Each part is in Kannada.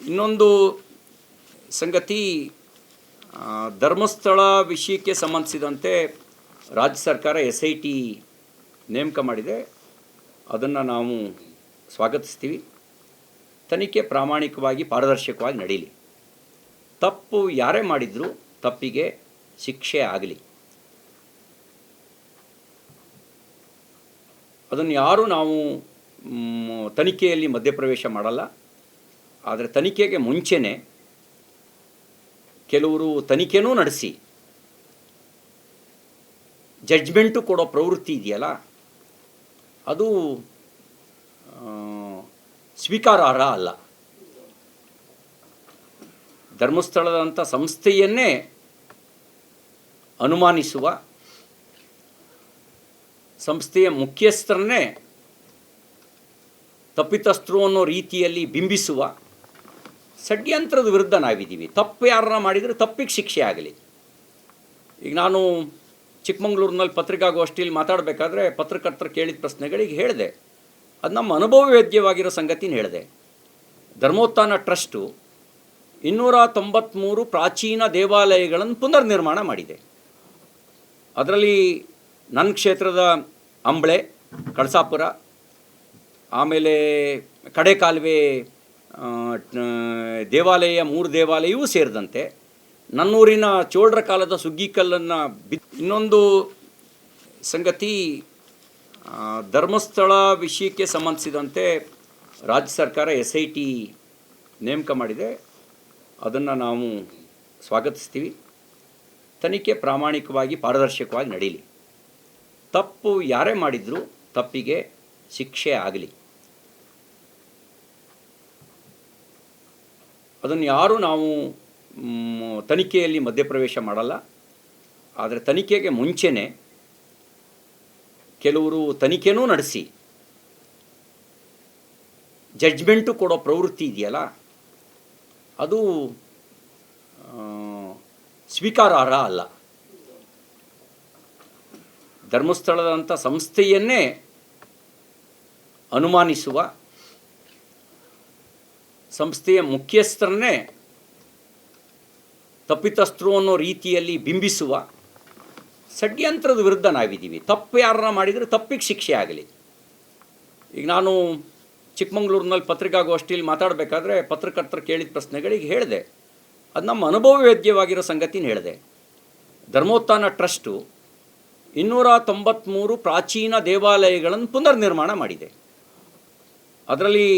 ಇನ್ನೊಂದು ಸಂಗತಿ, ಧರ್ಮಸ್ಥಳ ವಿಷಯಕ್ಕೆ ಸಂಬಂಧಿಸಿದಂತೆ ರಾಜ್ಯ ಸರ್ಕಾರ SIT ನೇಮಕ ಮಾಡಿದೆ. ಅದನ್ನು ನಾವು ಸ್ವಾಗತಿಸ್ತೀವಿ. ತನಿಖೆ ಪ್ರಾಮಾಣಿಕವಾಗಿ ಪಾರದರ್ಶಕವಾಗಿ ನಡೀಲಿ. ತಪ್ಪು ಯಾರೇ ಮಾಡಿದರೂ ತಪ್ಪಿಗೆ ಶಿಕ್ಷೆ ಆಗಲಿ. ಅದನ್ನು ಯಾರೂ ನಾವು ತನಿಖೆಯಲ್ಲಿ ಮಧ್ಯಪ್ರವೇಶ ಮಾಡಲ್ಲ. ಆದರೆ ತನಿಖೆಗೆ ಮುಂಚೆನೇ ಕೆಲವರು ತನಿಖೆನೂ ನಡೆಸಿ ಜಡ್ಜ್ಮೆಂಟು ಕೊಡೋ ಪ್ರವೃತ್ತಿ ಇದೆಯಲ್ಲ, ಅದು ಸ್ವೀಕಾರಾರ್ಹ ಅಲ್ಲ. ಧರ್ಮಸ್ಥಳದಂಥ ಸಂಸ್ಥೆಯನ್ನೇ ಅನುಮಾನಿಸುವ, ಸಂಸ್ಥೆಯ ಮುಖ್ಯಸ್ಥರನ್ನೇ ತಪ್ಪಿತಸ್ಥರು ಅನ್ನೋ ರೀತಿಯಲ್ಲಿ ಬಿಂಬಿಸುವ ಷಡ್ಯಂತ್ರದ ವಿರುದ್ಧ ನಾವಿದ್ದೀವಿ. ತಪ್ಪು ಯಾರನ್ನ ಮಾಡಿದರೆ ತಪ್ಪಿಗೆ ಶಿಕ್ಷೆ ಆಗಲಿ. ಈಗ ನಾನು ಚಿಕ್ಕಮಂಗ್ಳೂರಿನಲ್ಲಿ ಪತ್ರಿಕಾಗೋಷ್ಠಿಯಲ್ಲಿ ಮಾತಾಡಬೇಕಾದ್ರೆ ಪತ್ರಕರ್ತರು ಕೇಳಿದ ಪ್ರಶ್ನೆಗಳಿಗೆ ಹೇಳಿದೆ. ಅದು ನಮ್ಮ ಅನುಭವವೇದ್ಯವಾಗಿರೋ ಸಂಗತಿನ ಹೇಳಿದೆ. ಧರ್ಮೋತ್ಥಾನ ಟ್ರಸ್ಟು 293 ಪ್ರಾಚೀನ ದೇವಾಲಯಗಳನ್ನು ಪುನರ್ನಿರ್ಮಾಣ ಮಾಡಿದೆ. ಅದರಲ್ಲಿ ನನ್ನ ಕ್ಷೇತ್ರದ ಅಂಬಳೆ, ಕಳಸಾಪುರ, ಆಮೇಲೆ ಕಡೆಕಾಲುವೆ ದೇವಾಲಯ, 3 ದೇವಾಲಯವೂ ಸೇರಿದಂತೆ ನನ್ನೂರಿನ ಚೋಳರ ಕಾಲದ ಸುಗ್ಗಿಕಲ್ಲನ್ನು ಇನ್ನೊಂದು ಸಂಗತಿ, ಧರ್ಮಸ್ಥಳ ವಿಷಯಕ್ಕೆ ಸಂಬಂಧಿಸಿದಂತೆ ರಾಜ್ಯ ಸರ್ಕಾರ SIT ನೇಮಕ ಮಾಡಿದೆ. ಅದನ್ನು ನಾವು ಸ್ವಾಗತಿಸ್ತೀವಿ. ತನಿಖೆ ಪ್ರಾಮಾಣಿಕವಾಗಿ ಪಾರದರ್ಶಕವಾಗಿ ನಡೀಲಿ. ತಪ್ಪು ಯಾರೇ ಮಾಡಿದರೂ ತಪ್ಪಿಗೆ ಶಿಕ್ಷೆ ಆಗಲಿ. ಅದನ್ನು ಯಾರೂ ನಾವು ತನಿಖೆಯಲ್ಲಿ ಮಧ್ಯಪ್ರವೇಶ ಮಾಡಲ್ಲ. ಆದರೆ ತನಿಖೆಗೆ ಮುಂಚೆನೇ ಕೆಲವರು ತನಿಖೆನೂ ನಡೆಸಿ ಜಡ್ಜ್ಮೆಂಟು ಕೊಡೋ ಪ್ರವೃತ್ತಿ ಇದೆಯಲ್ಲ, ಅದು ಸ್ವೀಕಾರಾರ್ಹ ಅಲ್ಲ. ಧರ್ಮಸ್ಥಳದಂಥ ಸಂಸ್ಥೆಯನ್ನೇ ಅನುಮಾನಿಸುವ, ಸಂಸ್ಥೆಯ ಮುಖ್ಯಸ್ಥರನ್ನೇ ತಪ್ಪಿತಸ್ಥರು ಅನ್ನೋ ರೀತಿಯಲ್ಲಿ ಬಿಂಬಿಸುವ ಷಡ್ಯಂತ್ರದ ವಿರುದ್ಧ ನಾವಿದ್ದೀವಿ. ತಪ್ಪು ಯಾರನ್ನ ಮಾಡಿದರೆ ತಪ್ಪಿಗೆ ಶಿಕ್ಷೆ ಆಗಲಿ. ಈಗ ನಾನು ಚಿಕ್ಕಮಂಗ್ಳೂರಿನಲ್ಲಿ ಪತ್ರಿಕಾಗೋಷ್ಠಿಯಲ್ಲಿ ಮಾತಾಡಬೇಕಾದ್ರೆ ಪತ್ರಕರ್ತರು ಕೇಳಿದ ಪ್ರಶ್ನೆಗಳಿಗೆ ಹೇಳಿದೆ. ಅದು ನಮ್ಮ ಅನುಭವವೇದ್ಯವಾಗಿರೋ ಸಂಗತಿನ ಹೇಳಿದೆ. ಧರ್ಮೋತ್ಥಾನ ಟ್ರಸ್ಟು 293 ಪ್ರಾಚೀನ ದೇವಾಲಯಗಳನ್ನು ಪುನರ್ನಿರ್ಮಾಣ ಮಾಡಿದೆ. ಅದರಲ್ಲಿ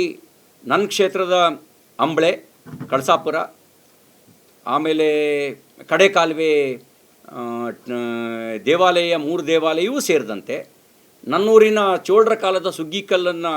ನನ್ನ ಕ್ಷೇತ್ರದ ಅಂಬಳೆ, ಕಳಸಾಪುರ, ಆಮೇಲೆ ಕಡೆಕಾಲುವೆ ದೇವಾಲಯ, 3 ದೇವಾಲಯವೂ ಸೇರಿದಂತೆ ನನ್ನೂರಿನ ಚೋಳರ ಕಾಲದ ಸುಗ್ಗಿಕಲ್ಲನ್ನು